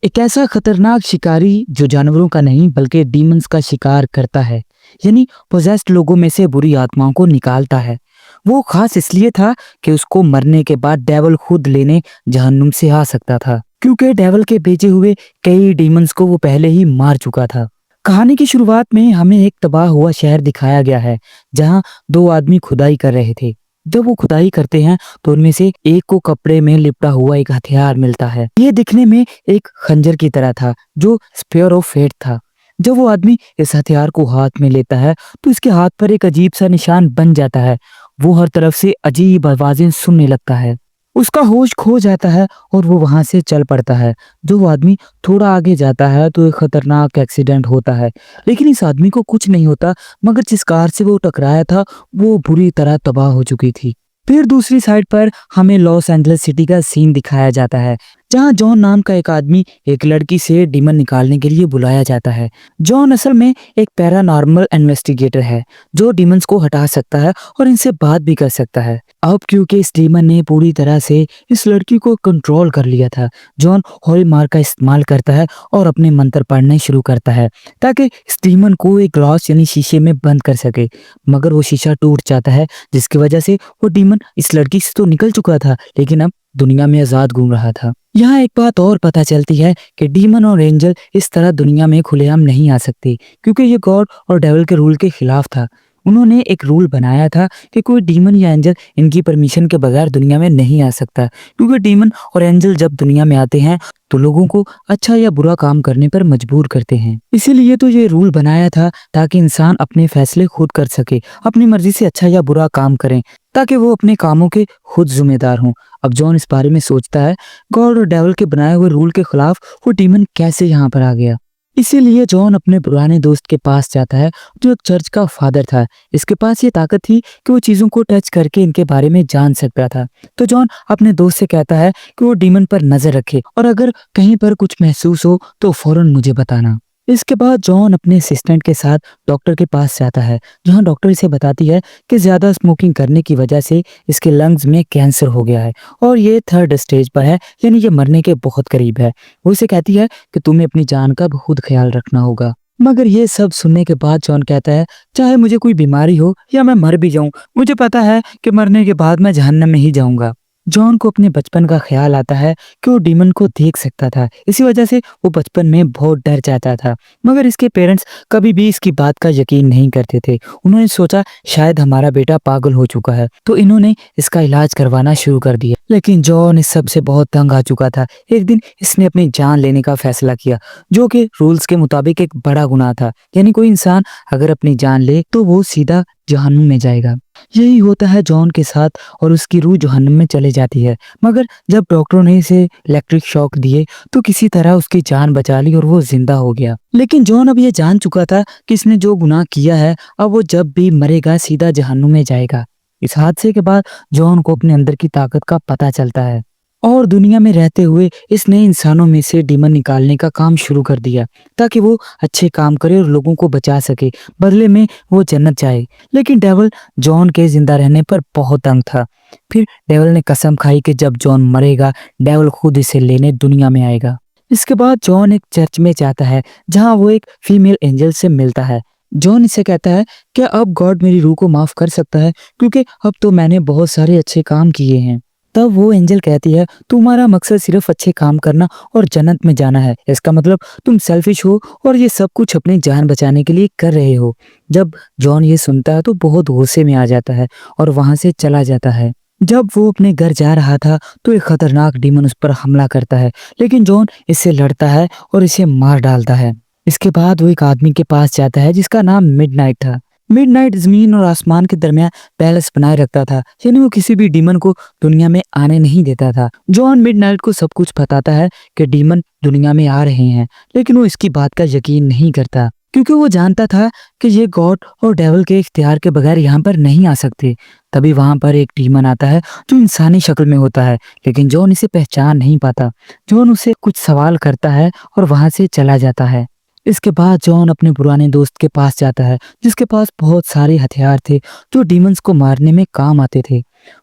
एक ऐसा खतरनाक शिकारी जो जानवरों का नहीं बल्कि डीमंस का शिकार करता है, यानी पोजेस्ड लोगों में से बुरी आत्माओं को निकालता है। वो खास इसलिए था कि उसको मरने के बाद डेविल खुद लेने जहन्नुम से आ सकता था, क्योंकि डेविल के भेजे हुए कई डीमंस को वो पहले ही मार चुका था। कहानी की शुरुआत में हमें एक तबाह हुआ शहर दिखाया गया है, जहाँ दो आदमी खुदाई कर रहे थे। जब वो खुदाई करते हैं तो उनमें से एक को कपड़े में लिपटा हुआ एक हथियार मिलता है। ये दिखने में एक खंजर की तरह था जो स्पेयर ऑफ फेट था। जब वो आदमी इस हथियार को हाथ में लेता है तो इसके हाथ पर एक अजीब सा निशान बन जाता है। वो हर तरफ से अजीब आवाजें सुनने लगता है। उसका होश खो जाता है और वो वहां से चल पड़ता है। जो वो आदमी थोड़ा आगे जाता है तो एक खतरनाक एक्सीडेंट होता है, लेकिन इस आदमी को कुछ नहीं होता, मगर जिस कार से वो टकराया था वो बुरी तरह तबाह हो चुकी थी। फिर दूसरी साइड पर हमें लॉस एंजलिस सिटी का सीन दिखाया जाता है, जहां जॉन नाम का एक आदमी एक लड़की से डीमन निकालने के लिए बुलाया जाता है। जॉन असल में एक पैरानॉर्मल इन्वेस्टिगेटर है जो डीमंस को हटा सकता है और इनसे बात भी कर सकता है। अब क्योंकि इस डीमन ने पूरी तरह से इस लड़की को कंट्रोल कर लिया था, जॉन होली मार का इस्तेमाल करता है और अपने मंत्र पढ़ने शुरू करता है ताकि इस डीमन को एक ग्लास यानी शीशे में बंद कर सके। मगर वो शीशा टूट जाता है, जिसकी वजह से वो डीमन इस लड़की से तो निकल चुका था लेकिन अब दुनिया में आजाद घूम रहा था। यहाँ एक बात और पता चलती है कि डीमन और एंजल इस तरह दुनिया में खुलेआम नहीं आ सकते, क्योंकि ये गॉड और डेविल के रूल के खिलाफ था। उन्होंने एक रूल बनाया था कि कोई डीमन या एंजल इनकी परमिशन के बगैर दुनिया में नहीं आ सकता, क्योंकि डीमन और एंजल जब दुनिया में आते हैं तो लोगों को अच्छा या बुरा काम करने पर मजबूर करते हैं। इसीलिए तो ये रूल बनाया था ताकि इंसान अपने फैसले खुद कर सके, अपनी मर्जी से अच्छा या बुरा काम करें, ताकि वो अपने कामों के खुद जिम्मेदार हों। अब जॉन इस बारे में सोचता है, गॉड और डेविल के बनाए हुए रूल के खिलाफ वो डीमन कैसे यहाँ पर आ गया। इसीलिए जॉन अपने पुराने दोस्त के पास जाता है जो एक चर्च का फादर था। इसके पास ये ताकत थी कि वो चीजों को टच करके इनके बारे में जान सकता था। तो जॉन अपने दोस्त से कहता है कि वो डीमन पर नजर रखे और अगर कहीं पर कुछ महसूस हो तो फौरन मुझे बताना। इसके बाद जॉन अपने असिस्टेंट के साथ डॉक्टर के पास जाता है, जहां डॉक्टर इसे बताती है कि ज्यादा स्मोकिंग करने की वजह से इसके लंग्स में कैंसर हो गया है और ये 3rd स्टेज पर है, यानी ये मरने के बहुत करीब है। वो इसे कहती है कि तुम्हें अपनी जान का बहुत ख्याल रखना होगा। मगर ये सब सुनने के बाद जॉन कहता है, चाहे मुझे कोई बीमारी हो या मैं मर भी जाऊं, मुझे पता है कि मरने के बाद मैं जहन्नम में ही जाऊंगा। जॉन को अपने बचपन का ख्याल आता है कि वो डीमन को देख सकता था, इसी वजह से वो बचपन में बहुत डर जाता था। मगर इसके पेरेंट्स कभी भी इसकी बात का यकीन नहीं करते थे। उन्होंने सोचा शायद हमारा बेटा पागल हो चुका है, तो इन्होंने इसका इलाज करवाना शुरू कर दिया। लेकिन जॉन इस सब से बहुत तंग आ चुका था। एक दिन इसने अपनी जान लेने का फैसला किया, जो कि रूल्स के मुताबिक एक बड़ा गुनाह था। यानी कोई इंसान अगर अपनी जान ले तो वो सीधा जहन्नुम में जाएगा। यही होता है जॉन के साथ और उसकी रूह जहन्नुम में चले जाती है। मगर जब डॉक्टरों ने इसे इलेक्ट्रिक शॉक दिए तो किसी तरह उसकी जान बचा ली और वो जिंदा हो गया। लेकिन जॉन अब ये जान चुका था कि इसने जो गुनाह किया है, अब वो जब भी मरेगा सीधा जहन्नुम में जाएगा। इस हादसे के बाद जॉन को अपने अंदर की ताकत का पता चलता है और दुनिया में रहते हुए इसने इंसानों में से डीमन निकालने का काम शुरू कर दिया ताकि वो अच्छे काम करे और लोगों को बचा सके, बदले में वो जन्नत जाए। लेकिन डेविल जॉन के जिंदा रहने पर बहुत तंग था। फिर डेविल ने कसम खाई कि जब जॉन मरेगा डेविल खुद इसे लेने दुनिया में आएगा। इसके बाद जॉन एक चर्च में जाता है जहाँ वो एक फीमेल एंजल से मिलता है। जॉन इसे कहता है कि अब गॉड मेरी रूह को माफ कर सकता है, क्योंकि अब तो मैंने बहुत सारे अच्छे काम किए हैं। तब वो एंजल कहती है, तुम्हारा मकसद सिर्फ अच्छे काम करना और जन्नत में जाना है। इसका मतलब तुम सेल्फिश हो और ये सब कुछ अपनी जान बचाने के लिए कर रहे हो। जब जॉन ये सुनता है तो बहुत गुस्से में आ जाता है और वहां से चला जाता है। जब वो अपने घर जा रहा था तो एक खतरनाक डीमन उस पर हमला करता है, लेकिन जॉन इससे लड़ता है और इसे मार डालता है। इसके बाद वो एक आदमी के पास जाता है जिसका नाम मिडनाइट था। मिडनाइट जमीन और आसमान के दरमियान बैलेंस बनाए रखता था, यानी वो किसी भी डीमन को दुनिया में आने नहीं देता था। जॉन मिडनाइट को सब कुछ बताता है कि डीमन दुनिया में आ रहे हैं, लेकिन वो इसकी बात का यकीन नहीं करता, क्योंकि वो जानता था कि ये गॉड और डेविल के इख्तियार के बगैर यहाँ पर नहीं आ सकते। तभी वहां पर एक डीमन आता है जो इंसानी शक्ल में होता है, लेकिन जॉन इसे पहचान नहीं पाता। जॉन उसे कुछ सवाल करता है और वहां से चला जाता है। इसके बाद जॉन अपने पुराने दोस्त के पास जाता है जिसके पास बहुत सारे हथियार थे जो डीमंस को मारने में काम आते थे।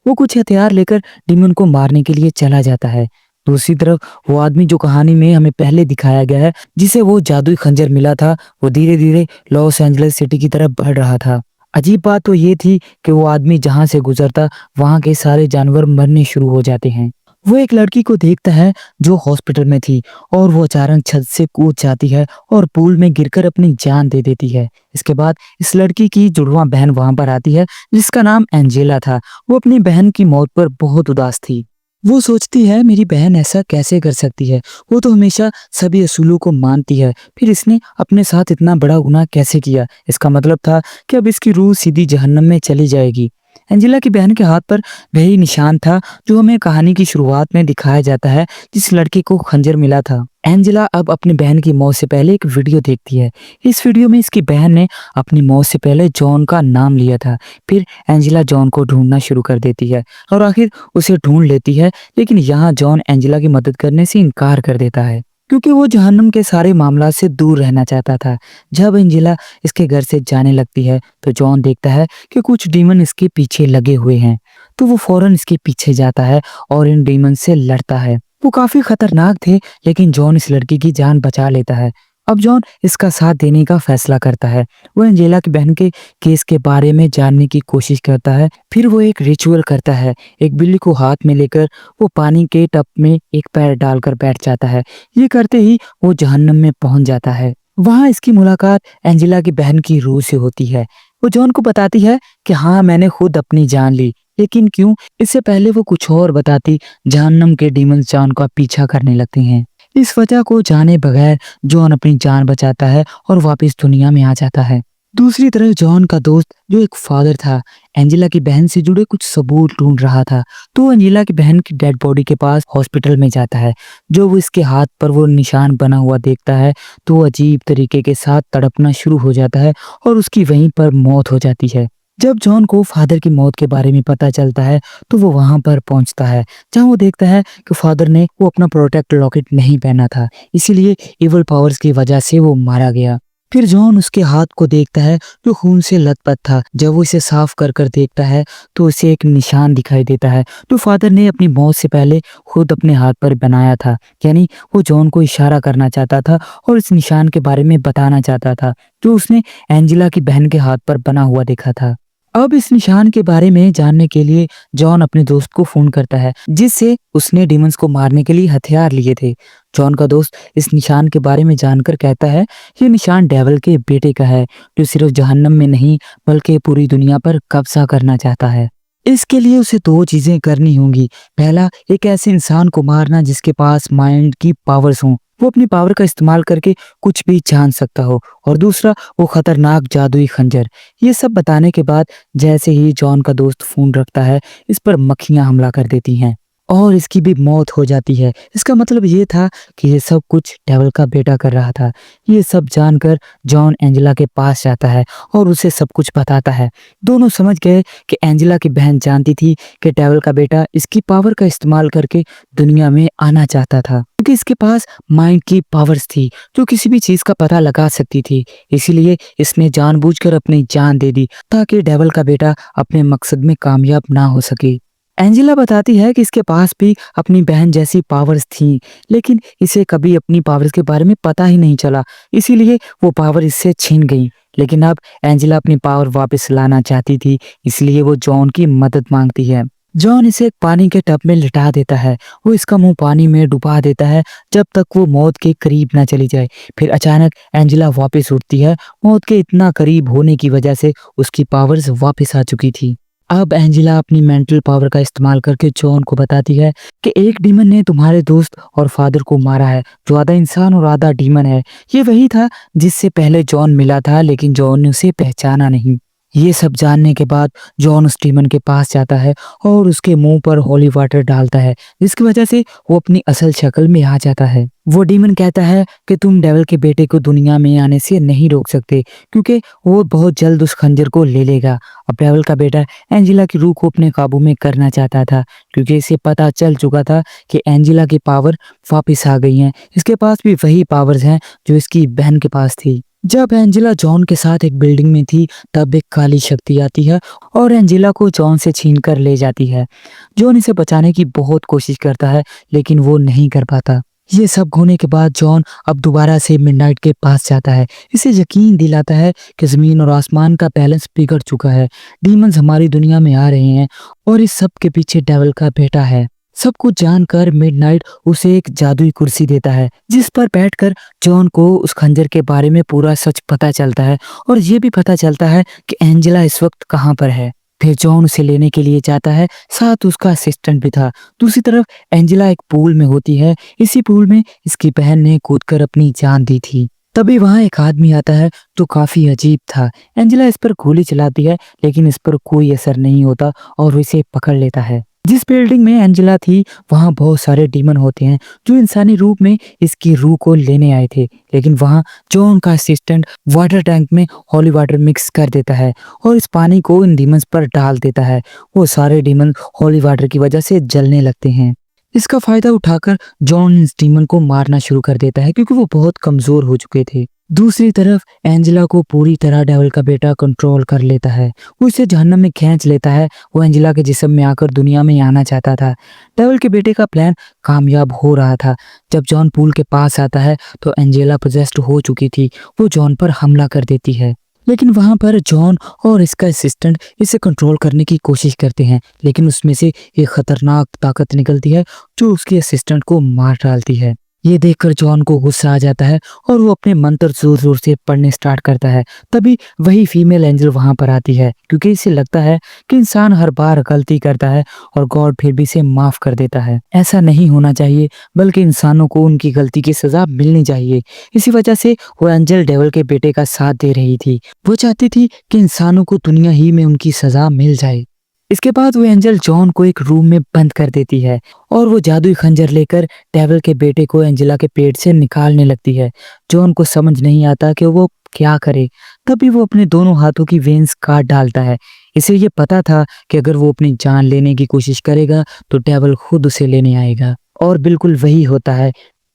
वो कुछ हथियार लेकर डीमन को मारने के लिए चला जाता है। दूसरी तरफ वो आदमी जो कहानी में हमें पहले दिखाया गया है, जिसे वो जादुई खंजर मिला था, वो धीरे-धीरे लॉस एंजलिस सिटी की तरफ बढ़ रहा था। अजीब बात तो ये थी कि वो आदमी जहाँ से गुजरता, वहाँ के सारे जानवर मरने शुरू हो जाते हैं। वो एक लड़की को देखता है जो हॉस्पिटल में थी और वो अचानक छत से कूद जाती है और पूल में गिरकर अपनी जान दे देती है। इसके बाद इस लड़की की जुड़वां बहन वहां पर आती है जिसका नाम एंजेला था। वो अपनी बहन की मौत पर बहुत उदास थी। वो सोचती है मेरी बहन ऐसा कैसे कर सकती है, वो तो हमेशा सभी असूलों को मानती है, फिर इसने अपने साथ इतना बड़ा गुनाह कैसे किया। इसका मतलब था कि अब इसकी रूह सीधी जहन्नम में चली जाएगी। एंजेला की बहन के हाथ पर वही निशान था जो हमें कहानी की शुरुआत में दिखाया जाता है, जिस लड़की को खंजर मिला था। एंजेला अब अपनी बहन की मौत से पहले एक वीडियो देखती है। इस वीडियो में इसकी बहन ने अपनी मौत से पहले जॉन का नाम लिया था। फिर एंजेला जॉन को ढूंढना शुरू कर देती है और आखिर उसे ढूंढ लेती है, लेकिन यहाँ जॉन एंजेला की मदद करने से इनकार कर देता है क्योंकि वो जहन्नुम के सारे मामला से दूर रहना चाहता था। जब एंजेला इसके घर से जाने लगती है तो जॉन देखता है कि कुछ डीमन इसके पीछे लगे हुए हैं, तो वो फौरन इसके पीछे जाता है और इन डीमन से लड़ता है। वो काफी खतरनाक थे, लेकिन जॉन इस लड़की की जान बचा लेता है। अब जॉन इसका साथ देने का फैसला करता है। वो एंजेला की बहन के केस के बारे में जानने की कोशिश करता है। फिर वो एक रिचुअल करता है। एक बिल्ली को हाथ में लेकर वो पानी के टब में एक पैर डालकर बैठ जाता है। ये करते ही वो जहन्नम में पहुंच जाता है। वहां इसकी मुलाकात एंजेला की बहन की रूह से होती है। वो जॉन को बताती है कि हाँ, मैंने खुद अपनी जान ली, लेकिन क्यों? इससे पहले वो कुछ और बताती। जहन्नम के डीमंस जॉन का पीछा करने लगते हैं। इस वजह को जाने बगैर जॉन अपनी जान बचाता है और वापस दुनिया में आ जाता है। दूसरी तरफ जॉन का दोस्त जो एक फादर था, एंजेला की बहन से जुड़े कुछ सबूत ढूंढ रहा था, तो एंजेला की बहन की डेड बॉडी के पास हॉस्पिटल में जाता है। जो वो इसके हाथ पर वो निशान बना हुआ देखता है तो वो अजीब तरीके के साथ तड़पना शुरू हो जाता है और उसकी वहीं पर मौत हो जाती है। जब जॉन को फादर की मौत के बारे में पता चलता है तो वो वहां पर पहुंचता है, जहां वो देखता है कि फादर ने वो अपना प्रोटेक्ट लॉकेट नहीं पहना था, इसीलिए इवल पावर्स की वजह से वो मारा गया। फिर जॉन उसके हाथ को देखता है जो खून से लथपथ था। जब वो इसे साफ कर कर देखता है तो उसे एक निशान दिखाई देता है जो फादर ने अपनी मौत से पहले खुद अपने हाथ पर बनाया था। यानी वो जॉन को इशारा करना चाहता था और इस निशान के बारे में बताना चाहता था जो उसने एंजेला की बहन के हाथ पर बना हुआ देखा था। अब इस निशान के बारे में जानने के लिए जॉन अपने दोस्त को फोन करता है, जिससे उसने डीमंस को मारने के लिए हथियार लिए थे। जॉन का दोस्त इस निशान के बारे में जानकर कहता है ये निशान डेविल के बेटे का है, जो सिर्फ जहन्नम में नहीं बल्कि पूरी दुनिया पर कब्जा करना चाहता है। इसके लिए उसे दो चीजें करनी होंगी। पहला, एक ऐसे इंसान को मारना जिसके पास माइंड की पावर्स हों, वो अपनी पावर का इस्तेमाल करके कुछ भी जान सकता हो, और दूसरा वो खतरनाक जादुई खंजर। ये सब बताने के बाद जैसे ही जॉन का दोस्त फोन रखता है, इस पर मक्खियां हमला कर देती हैं और इसकी भी मौत हो जाती है। इसका मतलब ये था कि ये सब कुछ डेविल का बेटा कर रहा था। ये सब जानकर जॉन एंजेला के पास जाता है और उसे सब कुछ बताता है। दोनों समझ गए कि एंजेला की बहन जानती थी कि डेविल का बेटा इसकी पावर का इस्तेमाल करके दुनिया में आना चाहता था, क्योंकि इसके पास माइंड की पावर्स थी जो किसी भी चीज का पता लगा सकती थी। इसीलिए इसने जानबूझकर अपनी जान दे दी ताकि डेविल का बेटा अपने मकसद में कामयाब ना हो सके। एंजेला बताती है कि इसके पास भी अपनी बहन जैसी पावर्स थीं, लेकिन इसे कभी अपनी पावर्स के बारे में पता ही नहीं चला, इसीलिए वो पावर इससे छीन गई। लेकिन अब एंजेला अपनी पावर वापस लाना चाहती थी, इसलिए वो जॉन की मदद मांगती है। जॉन इसे एक पानी के टब में लिटा देता है। वो इसका मुंह पानी में डुबा देता है जब तक वो मौत के करीब ना चली जाए। फिर अचानक एंजेला वापस उठती है। मौत के इतना करीब होने की वजह से उसकी पावर्स वापस आ चुकी थी। अब एंजेला अपनी मेंटल पावर का इस्तेमाल करके जॉन को बताती है कि एक डीमन ने तुम्हारे दोस्त और फादर को मारा है, जो आधा इंसान और आधा डीमन है। ये वही था जिससे पहले जॉन मिला था, लेकिन जॉन ने उसे पहचाना नहीं। ये सब जानने के बाद जॉन उस डीमन के पास जाता है और उसके मुंह पर होली वाटर डालता है, जिसकी वजह से वो अपनी असल शक्ल में आ जाता है। वो डीमन कहता है कि तुम डेविल के बेटे को दुनिया में आने से नहीं रोक सकते, क्योंकि वो बहुत जल्द उस खंजर को ले लेगा। अब डेविल का बेटा एंजेला की रूह को अपने काबू में करना चाहता था, क्योंकि इसे पता चल चुका था कि एंजेला की पावर वापिस आ गई हैं। इसके पास भी वही पावर्स हैं जो इसकी बहन के पास थी। जब एंजेला जॉन के साथ एक बिल्डिंग में थी, तब एक काली शक्ति आती है और एंजेला को जॉन से छीन कर ले जाती है। जॉन इसे बचाने की बहुत कोशिश करता है, लेकिन वो नहीं कर पाता। ये सब होने के बाद जॉन अब दोबारा से मिडनाइट के पास जाता है। इसे यकीन दिलाता है कि जमीन और आसमान का बैलेंस बिगड़ चुका है। डीमंस हमारी दुनिया में आ रहे हैं और इस सब के पीछे डेविल का बेटा है। सब कुछ जानकर मिडनाइट उसे एक जादुई कुर्सी देता है, जिस पर बैठकर जॉन को उस खंजर के बारे में पूरा सच पता चलता है और ये भी पता चलता है कि एंजेला इस वक्त कहाँ पर है। फिर जॉन उसे लेने के लिए जाता है, साथ उसका असिस्टेंट भी था। दूसरी तरफ एंजेला एक पूल में होती है। इसी पूल में इसकी बहन ने कूदकर अपनी जान दी थी। तभी वहां एक आदमी आता है जो काफी अजीब था। एंजेला इस पर गोली चलाती है, लेकिन इस पर कोई असर नहीं होता और वो इसे पकड़ लेता है। जिस बिल्डिंग में एंजेला थी, वहां बहुत सारे डीमन होते हैं जो इंसानी रूप में इसकी रूह को लेने आए थे। लेकिन वहां जॉन का असिस्टेंट वाटर टैंक में हॉली वाटर मिक्स कर देता है और इस पानी को इन डीमंस पर डाल देता है। वो सारे डीमन हॉली वाटर की वजह से जलने लगते हैं। इसका फायदा उठाकर जॉन इस डीमन को मारना शुरू कर देता है, क्योंकि वो बहुत कमजोर हो चुके थे। दूसरी तरफ एंजेला को पूरी तरह डेविल का बेटा कंट्रोल कर लेता है। वो इसे जहन्नम में खींच लेता है। वो एंजेला के जिस्म में आकर दुनिया में आना चाहता था। डेविल के बेटे का प्लान कामयाब हो रहा था। जब जॉन पूल के पास आता है तो एंजेला पोजेस्ड हो चुकी थी। वो जॉन पर हमला कर देती है, लेकिन वहां पर जॉन और इसका असिस्टेंट इसे कंट्रोल करने की कोशिश करते हैं, लेकिन उसमें से एक खतरनाक ताकत निकलती है जो उसके असिस्टेंट को मार डालती है। ये देखकर जॉन को गुस्सा आ जाता है और वो अपने मंत्र जोर जोर से पढ़ने स्टार्ट करता है। तभी वही फीमेल एंजल वहां पर आती है, क्योंकि इसे लगता है कि इंसान हर बार गलती करता है और गॉड फिर भी इसे माफ कर देता है। ऐसा नहीं होना चाहिए, बल्कि इंसानों को उनकी गलती की सजा मिलनी चाहिए। इसी वजह से वो एंजल डेविल के बेटे का साथ दे रही थी। वो चाहती थी कि इंसानों को दुनिया ही में उनकी सजा मिल जाए। इसके बाद वो एंजल जॉन को एक रूम में बंद कर देती है और वो जादुई खंजर लेकर डेविल के बेटे को एंजेला के पेट से निकालने लगती है। जॉन को समझ नहीं आता कि वो क्या करे। तभी वो अपने दोनों हाथों की वेन्स काट डालता है। इसे ये पता था कि अगर वो अपनी जान लेने की कोशिश करेगा तो डेविल खुद उसे लेने आएगा, और बिल्कुल वही होता है।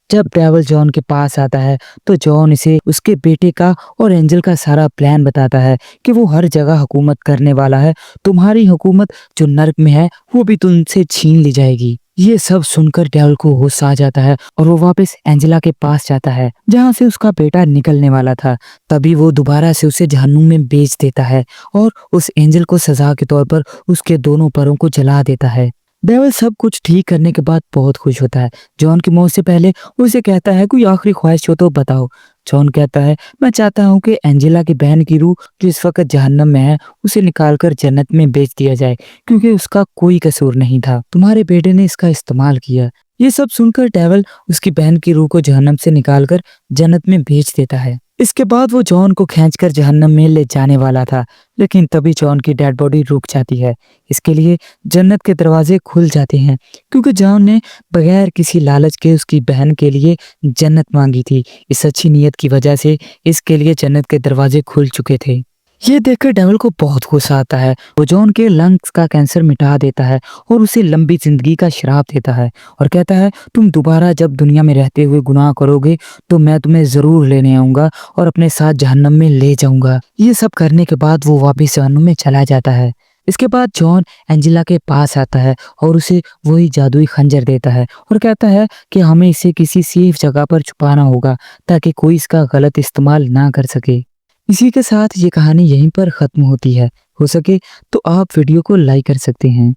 जब डेविल जॉन के पास आता है तो जॉन इसे उसके बेटे का और एंजल का सारा प्लान बताता है कि वो हर जगह हुकूमत करने वाला है। तुम्हारी हुकूमत जो नर्क में है वो भी तुमसे छीन ली जाएगी। ये सब सुनकर डेविल को होश आ जाता है और वो वापस एंजेला के पास जाता है, जहाँ से उसका बेटा निकलने वाला था। तभी वो दोबारा से उसे जहन्नुम में बेच देता है और उस एंजल को सजा के तौर पर उसके दोनों पैरों को जला देता है। डेविल सब कुछ ठीक करने के बाद बहुत खुश होता है। जॉन की मौत से पहले वो उसे कहता है कोई आखिरी ख्वाहिश हो तो बताओ। जॉन कहता है मैं चाहता हूँ कि एंजेला की बहन की रूह जो इस वक्त जहन्नम में है उसे निकालकर जन्नत में बेच दिया जाए, क्योंकि उसका कोई कसूर नहीं था। तुम्हारे बेटे ने इसका इस्तेमाल किया। ये सब सुनकर डेविल उसकी बहन की रूह को जहन्नम से निकालकर जन्नत में भेज देता है। इसके बाद वो जॉन को खींचकर जहन्नम में ले जाने वाला था, लेकिन तभी जॉन की डेड बॉडी रुक जाती है। इसके लिए जन्नत के दरवाजे खुल जाते हैं, क्योंकि जॉन ने बगैर किसी लालच के उसकी बहन के लिए जन्नत मांगी थी। इस अच्छी नीयत की वजह से इसके लिए जन्नत के दरवाजे खुल चुके थे। ये देखकर डेविल को बहुत गुस्सा आता है। वो जॉन के लंग्स का कैंसर मिटा देता है और उसे लंबी जिंदगी का श्राप देता है और कहता है तुम दोबारा जब दुनिया में रहते हुए गुनाह करोगे तो मैं तुम्हें जरूर लेने आऊंगा और अपने साथ जहन्नम में ले जाऊंगा। ये सब करने के बाद वो वापिस जहन्नुम में चला जाता है। इसके बाद जॉन एंजेला के पास आता है और उसे वही जादुई खंजर देता है और कहता है कि हमें इसे किसी सेफ जगह पर छुपाना होगा ताकि कोई इसका गलत इस्तेमाल ना कर सके। इसी के साथ ये कहानी यहीं पर खत्म होती है। हो सके तो आप वीडियो को लाइक कर सकते हैं।